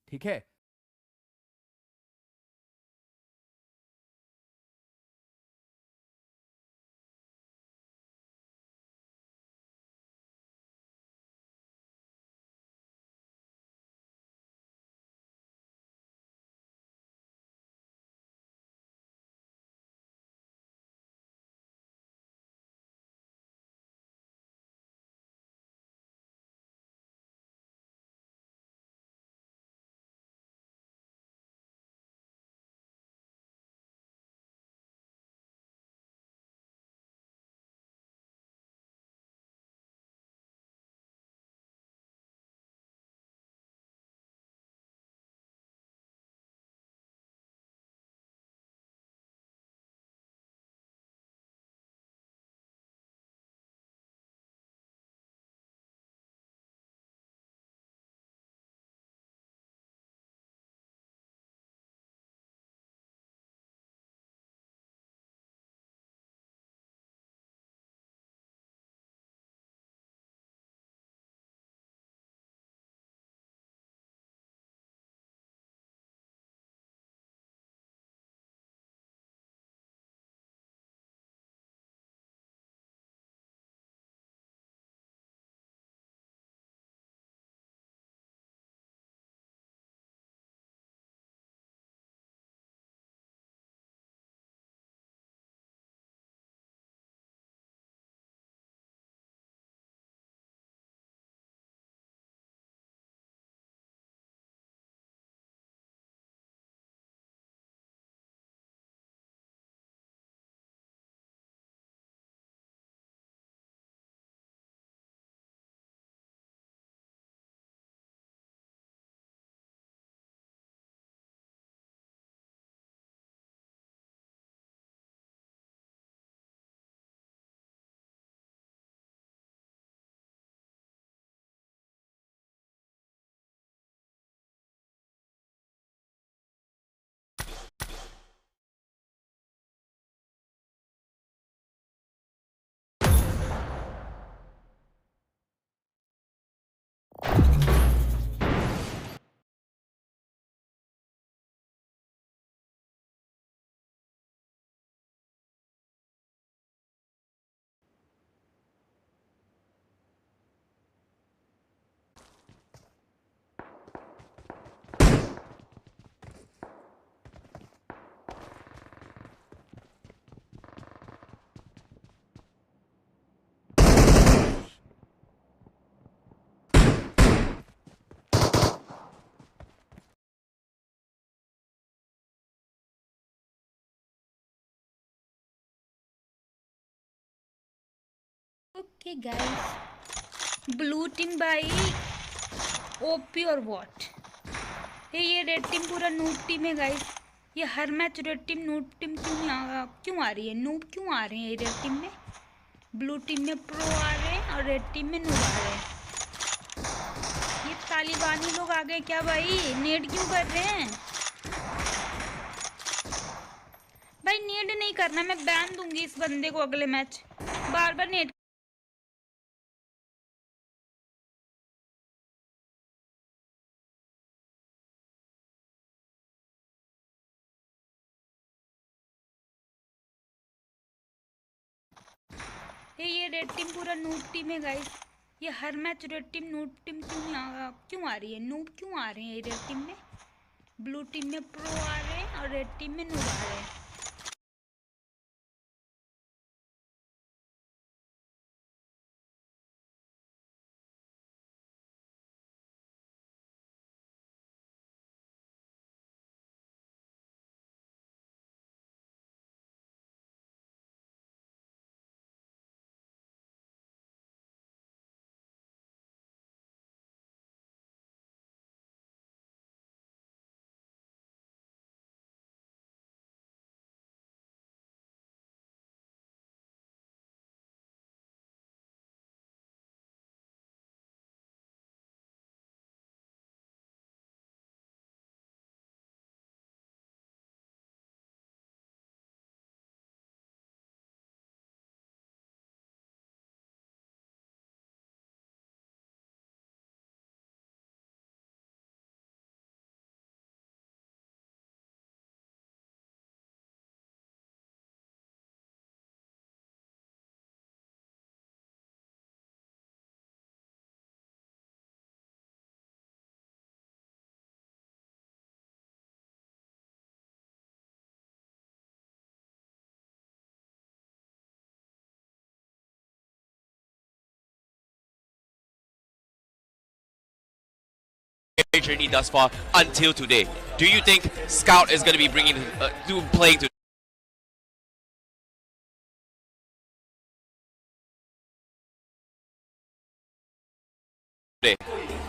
ठीक है। Okay guys, blue team भाई ओपी और वॉट ये रेड टीम पूरा नूब टीम है गाइस। ये हर match red team noob team क्यों आ रही है, नूब क्यों आ रहे हैं ये रेड टीम में। ब्लू टीम में प्रो आ रहे हैं और रेड टीम में नूब आ रहे हैं। ये तालिबानी लोग आ गए क्या भाई, नेड क्यों कर रहे हैं भाई। नेड नहीं करना, मैं बैन दूंगी इस बंदे को अगले मैच। बार बार नेड ये रेड टीम पूरा नूब टीम है गाइस। ये हर match red team noob team क्यों आ रही है, नूब क्यों आ रहे हैं ये रेड टीम में। ब्लू टीम में प्रो आ रहे हैं और रेड टीम में नूब आ रहे हैं। journey thus far until today. Do you think Scout is going to be playing today?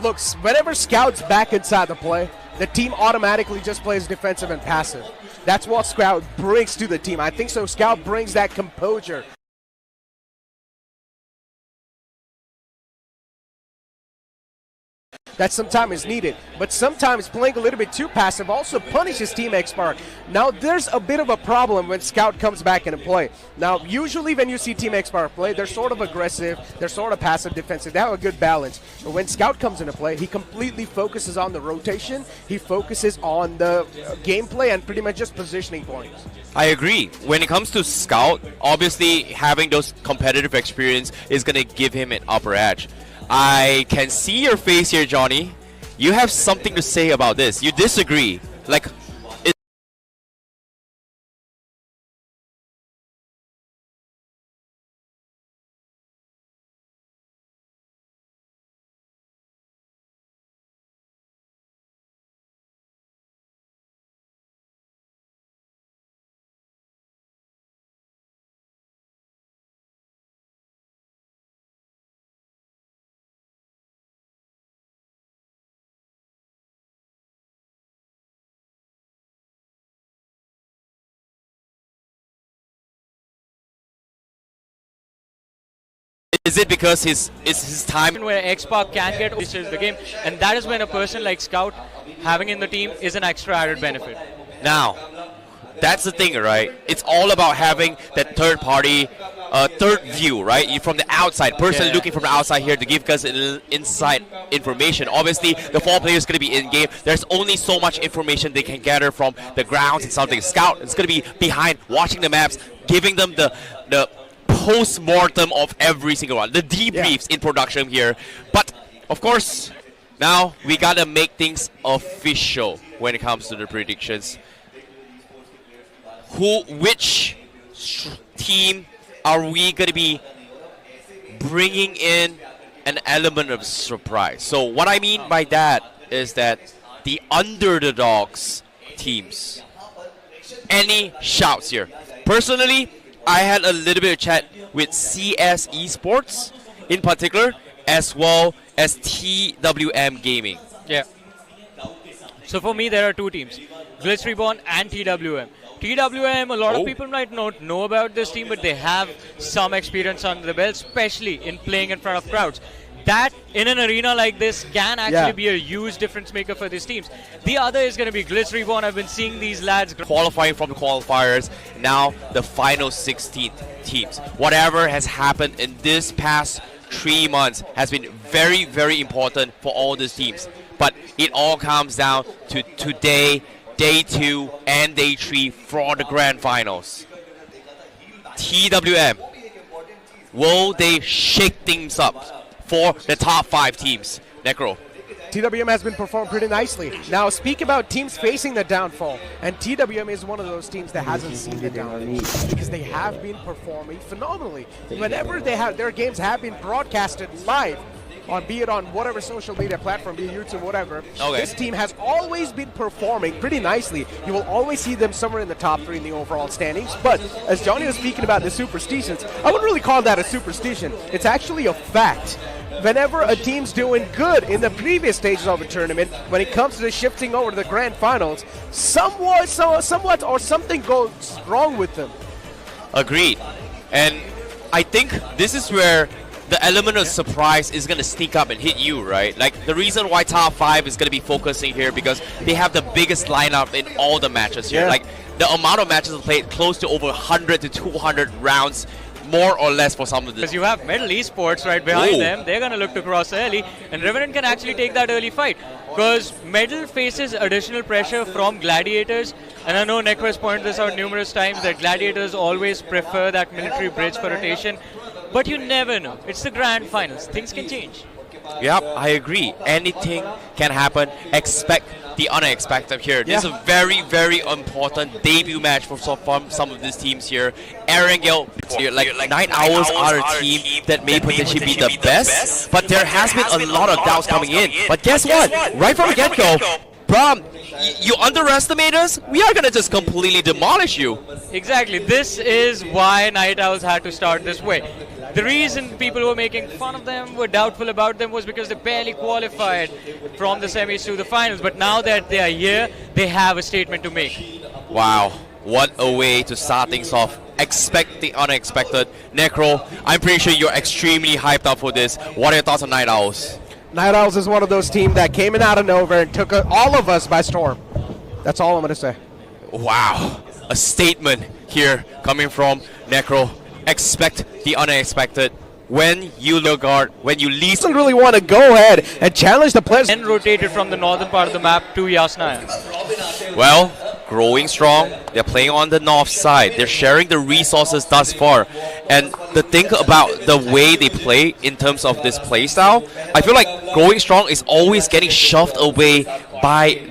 Look, whenever Scout's back inside the play, the team automatically just plays defensive and passive. That's what Scout brings to the team. I think so. Scout brings that composure. That sometimes is needed, but sometimes playing a little bit too passive also punishes Team X-Park. Now, there's a bit of a problem when Scout comes back into play. Now, usually when you see Team X-Park play, they're sort of aggressive, they're sort of passive defensive, they have a good balance. But when Scout comes into play, he completely focuses on the rotation, he focuses on the gameplay and pretty much just positioning points. I agree. When it comes to Scout, obviously having those competitive experience is going to give him an upper edge. I can see your face here, Johnny. You have something to say about this. You disagree. Like, is it because his time where X-Park can get the game, and that is when a person like Scout having in the team is an extra added benefit. now? That's the thing, right? It's all about having that third party, third view, right? You from the outside, person looking from the outside here to give us inside information. Obviously, the 4 players going to be in game. There's only so much information they can gather from the grounds and something. Scout is going to be behind, watching the maps, giving them the post-mortem of every single one, the debriefs in production here. But of course, now we gotta make things official when it comes to the predictions. Which team are we gonna be bringing in an element of surprise? So what I mean by that is that the underdogs teams. Any shouts here? Personally, I had a little bit of chat with CS Esports in particular, as well as TWM Gaming. Yeah. So for me, there are 2 teams, Glitz Reborn and TWM. TWM, a lot of people might not know about this team, but they have some experience under the belt, especially in playing in front of crowds. That, in an arena like this, can actually be a huge difference maker for these teams. The other is going to be Glitz Reborn. I've been seeing these lads qualifying from the qualifiers, now the final 16 teams. Whatever has happened in this past 3 months has been very, very important for all these teams. But it all comes down to today, day 2 and day 3 for the grand finals. TWM, will they shake things up for the top 5 teams? Necro. TWM has been performing pretty nicely. Now, speak about teams facing the downfall, and TWM is one of those teams that hasn't seen the downfall because they have been performing phenomenally. Whenever their games have been broadcasted live, be it on whatever social media platform, be it YouTube, whatever, this team has always been performing pretty nicely. You will always see them somewhere in the top 3 in the overall standings. But as Johnny was speaking about the superstitions, I wouldn't really call that a superstition. It's actually a fact. Whenever a team's doing good in the previous stages of a tournament, when it comes to the shifting over to the grand finals, somewhat or something goes wrong with them. Agreed. And I think this is where the element of surprise is going to sneak up and hit you, right? Like, the reason why top 5 is going to be focusing here because they have the biggest lineup in all the matches here. Like, the amount of matches played close to over 100 to 200 rounds, more or less for some of the... Because you have Medal Esports right behind them. They're going to look to cross early, and Revenant can actually take that early fight. Because Medal faces additional pressure from Gladiators, and I know Nekro has pointed this out numerous times that Gladiators always prefer that military bridge for rotation. But you never know. It's the grand finals. Things can change. Yep, I agree. Anything can happen. Expect the unexpected here. This is a very, very important debut match for some of these teams here. Erangel, like Night Owls are a team that may potentially be the best, but there has been a lot of doubts coming in. But guess what? Right from the get-go, Bram, you underestimate us, we are gonna just completely demolish you. Exactly. This is why Night Owls had to start this way. The reason people were making fun of them, were doubtful about them, was because they barely qualified from the semis to the finals. But now that they are here, they have a statement to make. Wow, what a way to start things off. Expect the unexpected. Necro, I'm pretty sure you're extremely hyped up for this. What are your thoughts on Night Owls? Night Owls is one of those teams that came in out of nowhere and took all of us by storm. That's all I'm going to say. Wow, a statement here coming from Necro. Expect the unexpected. When you look guard, when you least Doesn't really want to go ahead and challenge the players. And rotated from the northern part of the map to Yasnaya. Well, growing strong. They're playing on the north side. They're sharing the resources thus far. And the thing about the way they play in terms of this playstyle, I feel like growing strong is always getting shoved away by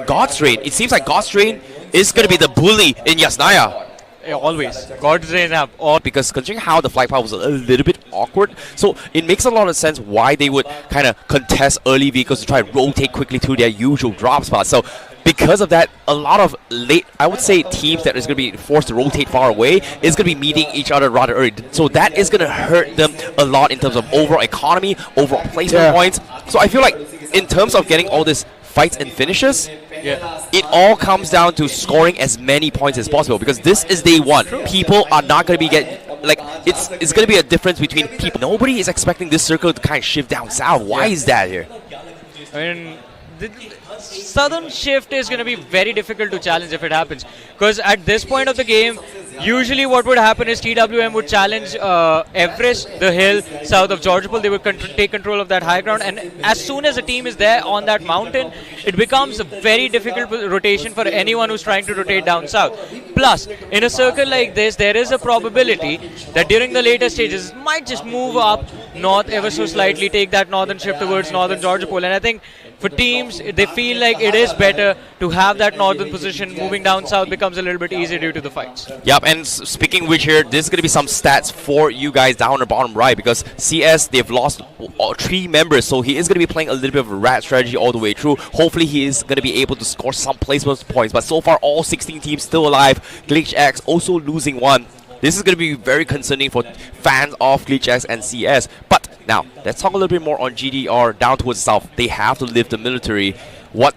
God's Reign. It seems like God's Reign is going to be the bully in Yasnaya. Yeah, always. God's Reign have all. Because considering how the flight path was a little bit awkward, so it makes a lot of sense why they would kind of contest early vehicles to try and rotate quickly to their usual drop spots. So because of that, a lot of late, I would say, teams that is going to be forced to rotate far away is going to be meeting each other rather early. So that is going to hurt them a lot in terms of overall economy, overall placement points. So I feel like in terms of getting all this fights and finishes, it all comes down to scoring as many points as possible, because this is day one. People are not going to be it's going to be a difference between people. Nobody is expecting this circle to kind of shift down south. Why is that here? I mean, the southern shift is going to be very difficult to challenge if it happens, because at this point of the game, usually what would happen is TWM would challenge Everest, the hill south of Georgopol. They would take control of that high ground, and as soon as a team is there on that mountain, it becomes a very difficult rotation for anyone who's trying to rotate down south. Plus, in a circle like this, there is a probability that during the later stages, it might just move up north ever so slightly, take that northern shift towards northern Georgopol. And I think for teams, they feel like it is better to have that northern position. Moving down south becomes a little bit easier due to the fights. Yep, and speaking which here, this is going to be some stats for you guys down the bottom right, because CS, they've lost 3 members, so he is going to be playing a little bit of a rat strategy all the way through. Hopefully he is going to be able to score some placement points, but so far all 16 teams still alive. Glitch X also losing 1. This is going to be very concerning for fans of Glitch X and CS. But now, let's talk a little bit more on GDR down towards the south. They have to lift the military. What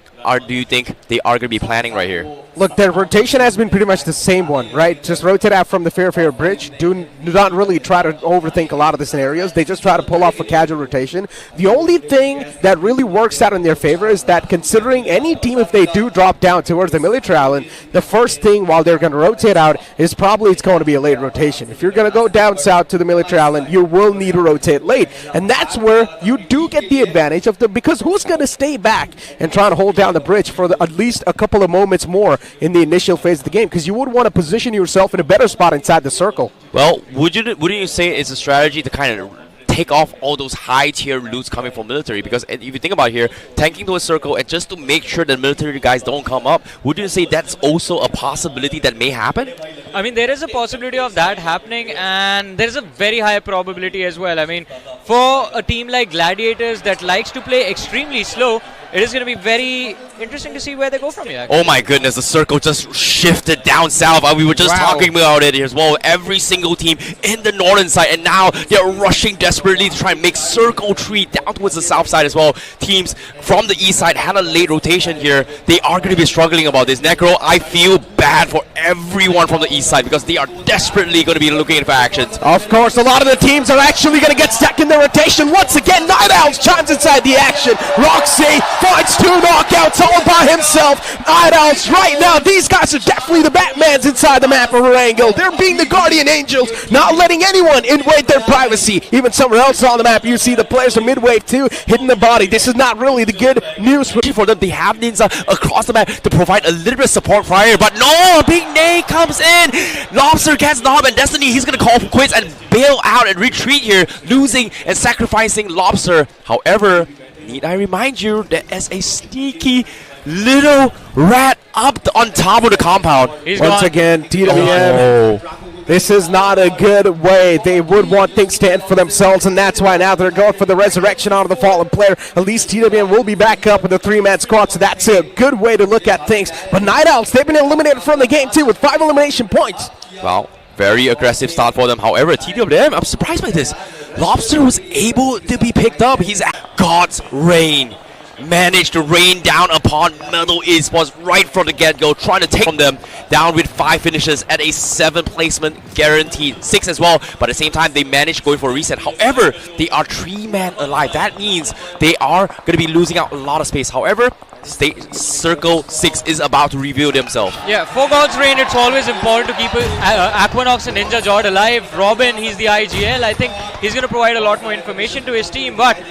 do you think they are going to be planning right here? Look, their rotation has been pretty much the same one, right? Just rotate out from the Fairfair Bridge. Do not really try to overthink a lot of the scenarios. They just try to pull off a casual rotation. The only thing that really works out in their favor is that, considering any team, if they do drop down towards the military island, the first thing while they're going to rotate out is probably it's going to be a late rotation. If you're going to go down south to the military island, you will need to rotate late. And that's where you do get the advantage of because who's going to stay back and try to hold down the bridge for at least a couple of moments more in the initial phase of the game, because you would want to position yourself in a better spot inside the circle. Well, wouldn't you say it's a strategy to kind of take off all those high tier loots coming from military? Because if you think about it here, tanking to a circle and just to make sure the military guys don't come up, wouldn't you say that's also a possibility that may happen? I mean, there is a possibility of that happening, and there's a very high probability as well. I mean, for a team like Gladiators that likes to play extremely slow, it is going to be very interesting to see where they go from here. Oh my goodness, the circle just shifted down south. We were just talking about it as well. Every single team in the northern side, and now they're rushing desperately to try and make circle 3 down towards the south side as well. Teams from the east side had a late rotation here. They are going to be struggling about this. Necro, I feel bad for everyone from the east side, because they are desperately going to be looking for actions. Of course, a lot of the teams are actually going to get stuck in the rotation. Once again, Night Owls chimes inside the action. Roxy finds 2 knockouts all by himself. Night Owls right now, these guys are definitely the Batmans inside the map of Erangel. They're being the guardian angels, not letting anyone invade their privacy. Even somewhere else on the map, you see the players from mid-wave 2 hitting the body. This is not really the good news for them. They have Ninja across the map to provide a little bit of support prior, but no, Big Nate comes in. Lobster gets Knob, and Destiny, he's going to call for quits and bail out and retreat here, losing and sacrificing Lobster. However, Need I remind you, there is a sneaky little rat up on top of the compound. He's Once gone. again, TWM, this is not a good way. They would want things to end for themselves, and that's why now they're going for the resurrection out of the fallen player. At least TWM will be back up with a 3-man squad, so that's a good way to look at things. But Night Owls, they've been eliminated from the game too with 5 elimination points. Well, very aggressive start for them. However, TWM, I'm surprised by this. Lobster was able to be picked up. He's at God's Rain. Managed to rain down upon Metal Esports right from the get-go, trying to take from them down with 5 finishes at a 7 placement guaranteed, 6 as well, but at the same time they managed going for a reset. However, they are 3-man alive. That means they are going to be losing out a lot of space. However, Circle 6 is about to reveal themselves. Yeah, for God's Reign, it's always important to keep Aquanox and Ninja Jord alive. Robin, he's the IGL. I think he's going to provide a lot more information to his team, but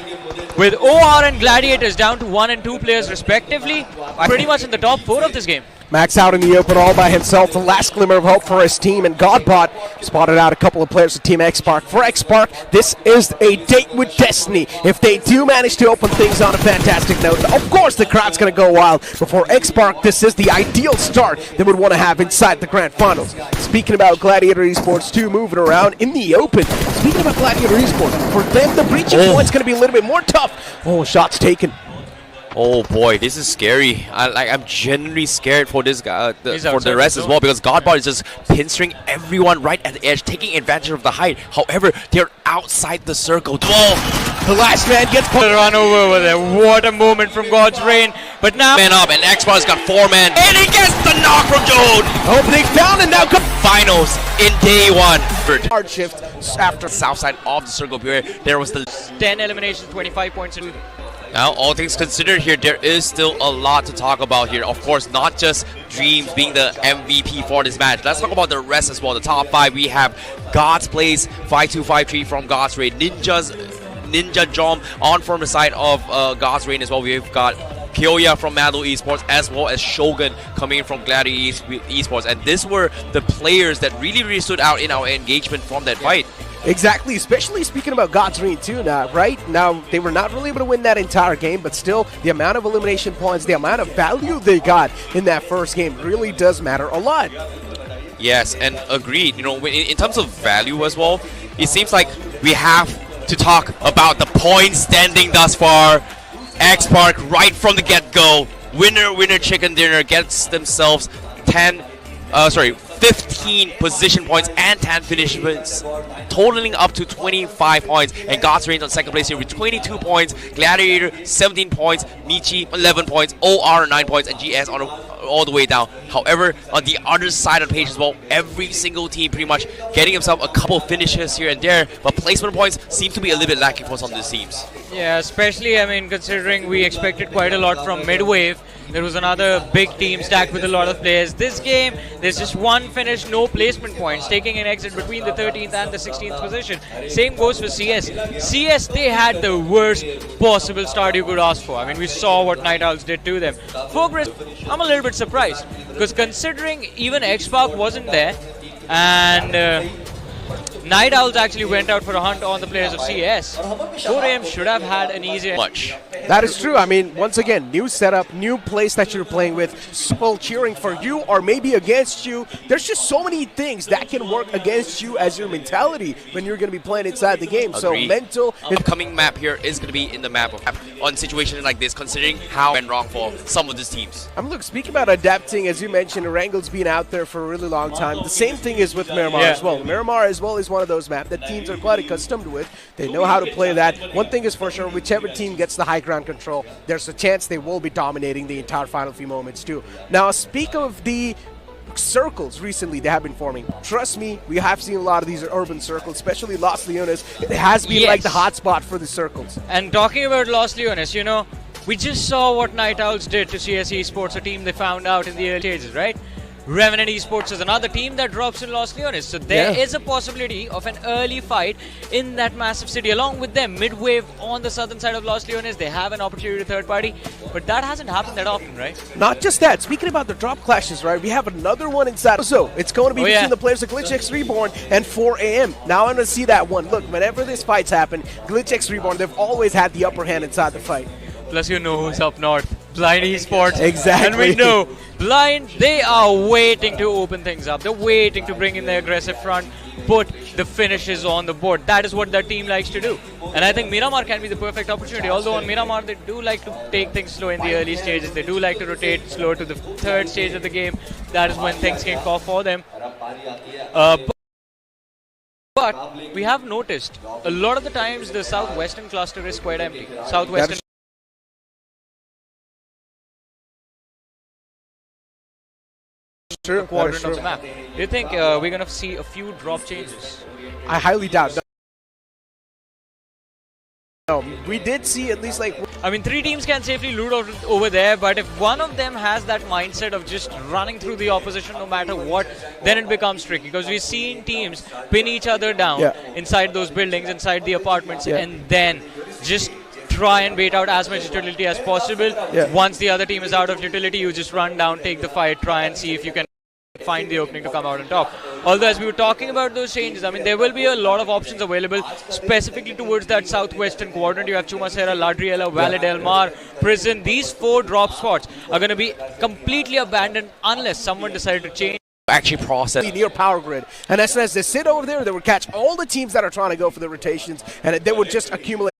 with OR and Gladiators down to 1 and 2 players respectively, pretty much in the top 4 of this game. Max out in the open all by himself, the last glimmer of hope for his team, and Godbot spotted out a couple of players of Team X-Spark. For X-Spark, this is a date with destiny. If they do manage to open things on a fantastic note, of course the crowd's going to go wild. But for X-Spark, this is the ideal start they would want to have inside the Grand Finals. Speaking about Gladiator Esports 2 moving around in the open, speaking about Gladiator Esports, for them the breaching point's going to be a little bit more tough. Oh, shots taken. Oh boy, this is scary. I'm genuinely scared for this guy, for the rest as well, because Godbot is just pinstring everyone right at the edge, taking advantage of the height. However, they're outside the circle. Oh, The last man gets put. Run over there. What a moment from God's Reign. But now, man up, and X-Bar's got 4 men, and he gets the knock from Jode. Opening down, and now come Finals in day 1. hard shift after South side of the circle period, there was the 10 eliminations, 25 points. Now, all things considered here, there is still a lot to talk about here. Of course, not just Dreams being the MVP for this match. Let's talk about the rest as well. The top 5, we have God's Place, 5-2-5-3 from God's Reign. Ninja Jom on from the side of God's Reign as well. We've got Kyoya from Madlo Esports, as well as Shogun coming in from Gladiator Esports. And these were the players that really stood out in our engagement from that fight. Exactly, especially speaking about God's Reign too now, right? Now, they were not really able to win that entire game, but still, the amount of elimination points, the amount of value they got in that first game really does matter a lot. Yes, and agreed. You know, in terms of value as well, it seems like we have to talk about the point standing thus far. X-Park right from the get-go. Winner chicken dinner gets themselves 15 position points and 10 finish points, totaling up to 25 points. And God's Reign on second place here with 22 points, Gladiator 17 points, Michi 11 points, OR 9 points, and GS on all the way down. However, on the other side of the page as well, every single team pretty much getting himself a couple finishes here and there, but placement points seem to be a little bit lacking for some of these teams. Yeah, especially, I mean, considering we expected quite a lot from Midwave. There was another big team stacked with a lot of players. This game, there's just one finish, no placement points, taking an exit between the 13th and the 16th position. Same goes for CS. CS, they had the worst possible start you could ask for. I mean, we saw what Night Owls did to them. Progress, I'm a little bit surprised, because considering even X-Park wasn't there, and Night Owls actually went out for a hunt on the players of CS, 4AM should have had an easier Much. That is true. I mean, once again, new setup, new place that you're playing with, people cheering for you or maybe against you. There's just so many things that can work against you as your mentality when you're going to be playing inside the game. Agreed. So mental. Upcoming map here is going to be in the map on situations like this, considering how it went wrong for some of these teams. Look, speaking about adapting, as you mentioned, Wrangle's been out there for a really long time. The same thing is with Miramar as well. Miramar as well is one of those maps that teams are quite accustomed with. They know how to play that. One thing is for sure, whichever team gets the high ground control, there's a chance they will be dominating the entire final few moments too. Now, speak of the circles recently they have been forming. Trust me, we have seen a lot of these urban circles, especially Los Leones. It has been like the hotspot for the circles. And talking about Los Leones, you know, we just saw what Night Owls did to CS Esports, a team they found out in the early stages, right? Revenant Esports is another team that drops in Los Leones. So there is a possibility of an early fight in that massive city. Along with them, Midwave on the southern side of Los Leones, they have an opportunity to third party. But that hasn't happened that often, right? Not just that. Speaking about the drop clashes, right? We have another one inside. So it's going to be between the players of GlitchX Reborn and 4AM. Now I'm going to see that one. Look, whenever these fights happen, GlitchX Reborn, they've always had the upper hand inside the fight. Plus, you know who's up north. Blind Esports. Exactly. And we know Blind, they are waiting to open things up. They're waiting to bring in the aggressive front, put the finishes on the board. That is what their team likes to do. And I think Miramar can be the perfect opportunity. Although on Miramar, they do like to take things slow in the early stages. They do like to rotate slow to the third stage of the game. That is when things kick off for them. But we have noticed a lot of the times the southwestern cluster is quite empty. Southwestern quadrant of the map. Do you think we're going to see a few drop changes? I highly doubt. No, we did see at least like. I mean, 3 teams can safely loot over there, but if one of them has that mindset of just running through the opposition no matter what, then it becomes tricky. Because we've seen teams pin each other down inside those buildings, inside the apartments, and then just try and bait out as much utility as possible. Once the other team is out of utility, you just run down, take the fight, try and see if you can find the opening to come out on top. Although as we were talking about those changes, I mean, there will be a lot of options available specifically towards that southwestern quadrant. You have Chumasera, Ladriela, Valle del Mar, Prison. These 4 drop spots are going to be completely abandoned unless someone decided to change. Actually process Near power grid, and as soon as they sit over there, they would catch all the teams that are trying to go for the rotations, and they would just accumulate.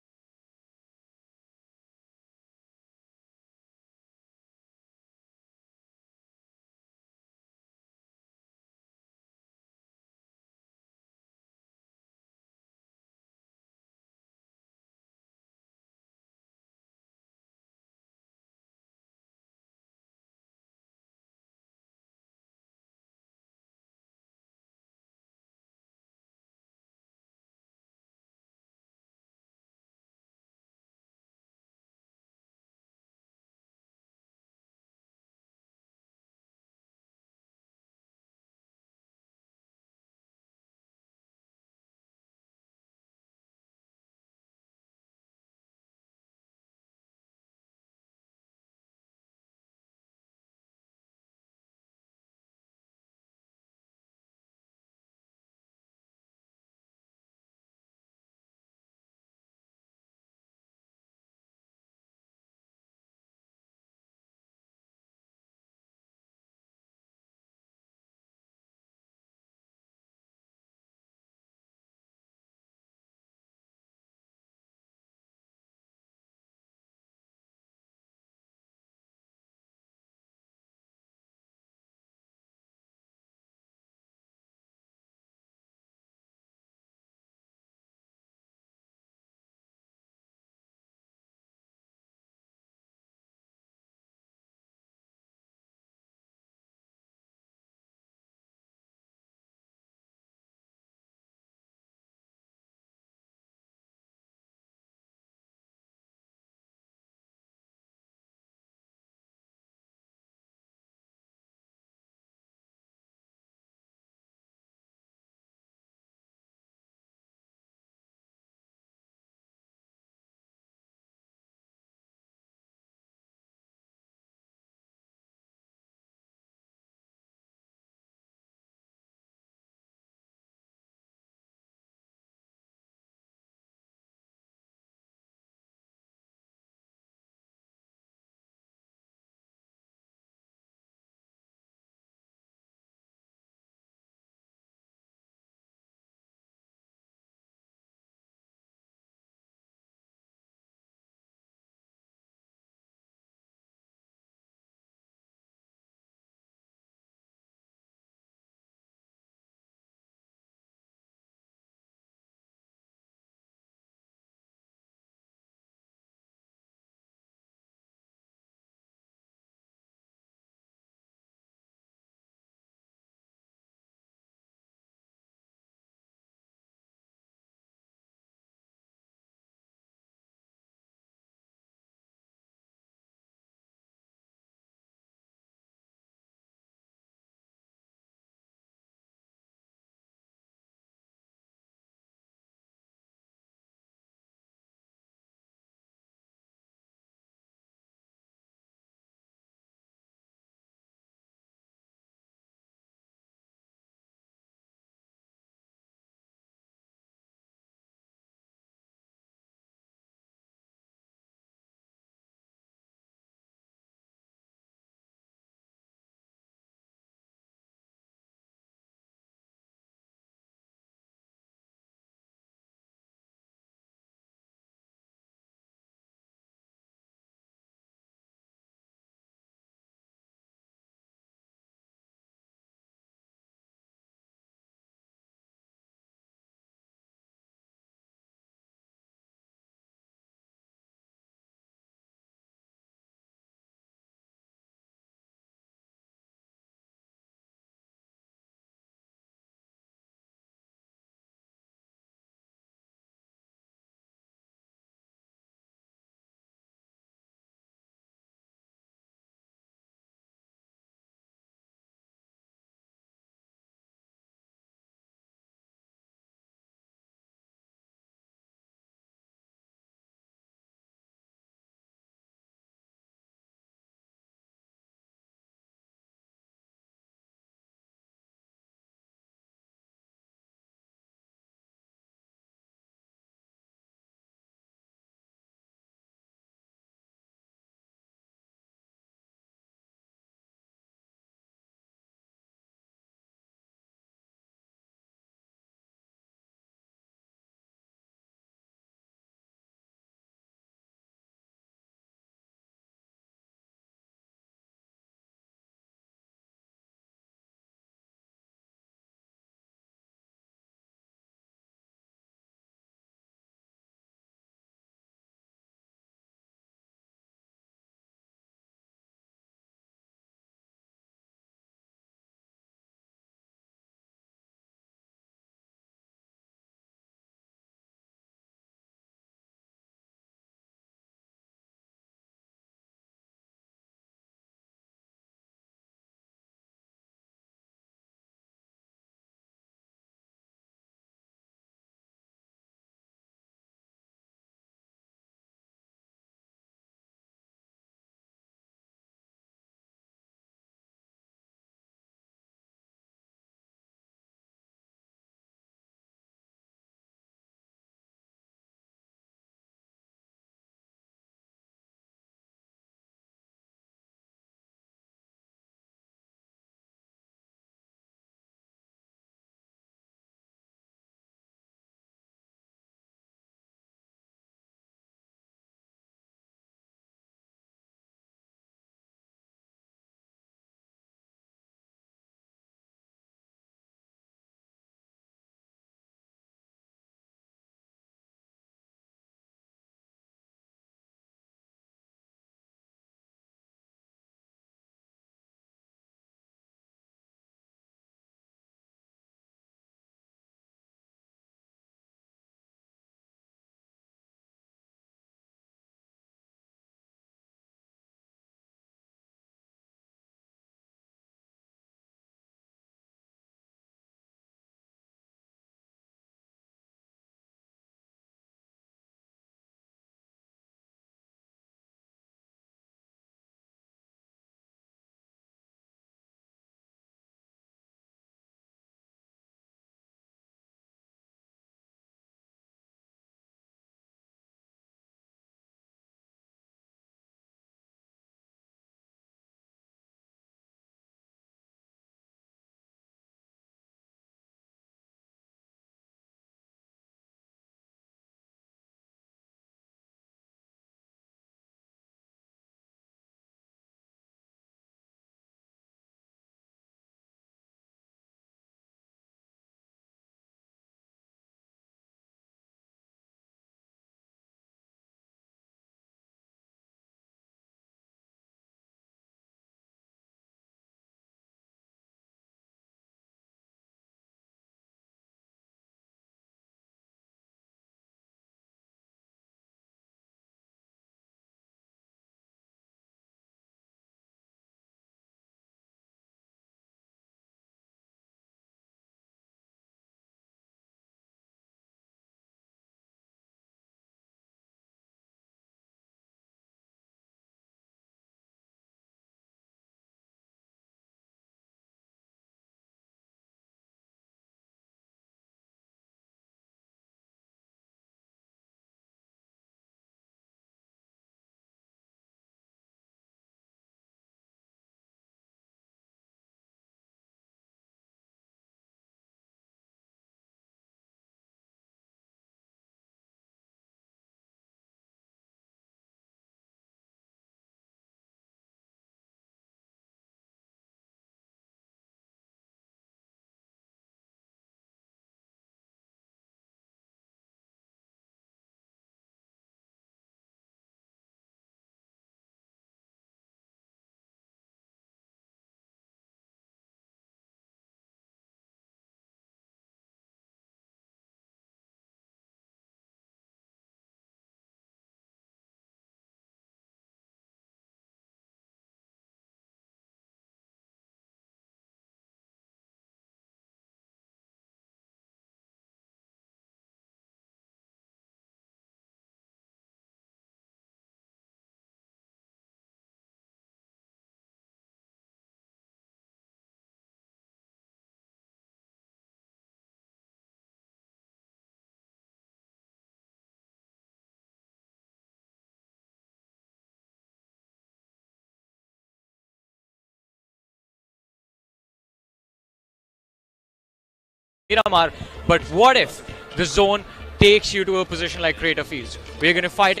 Miramar. But what if the zone takes you to a position like Crater Fields? We're going to fight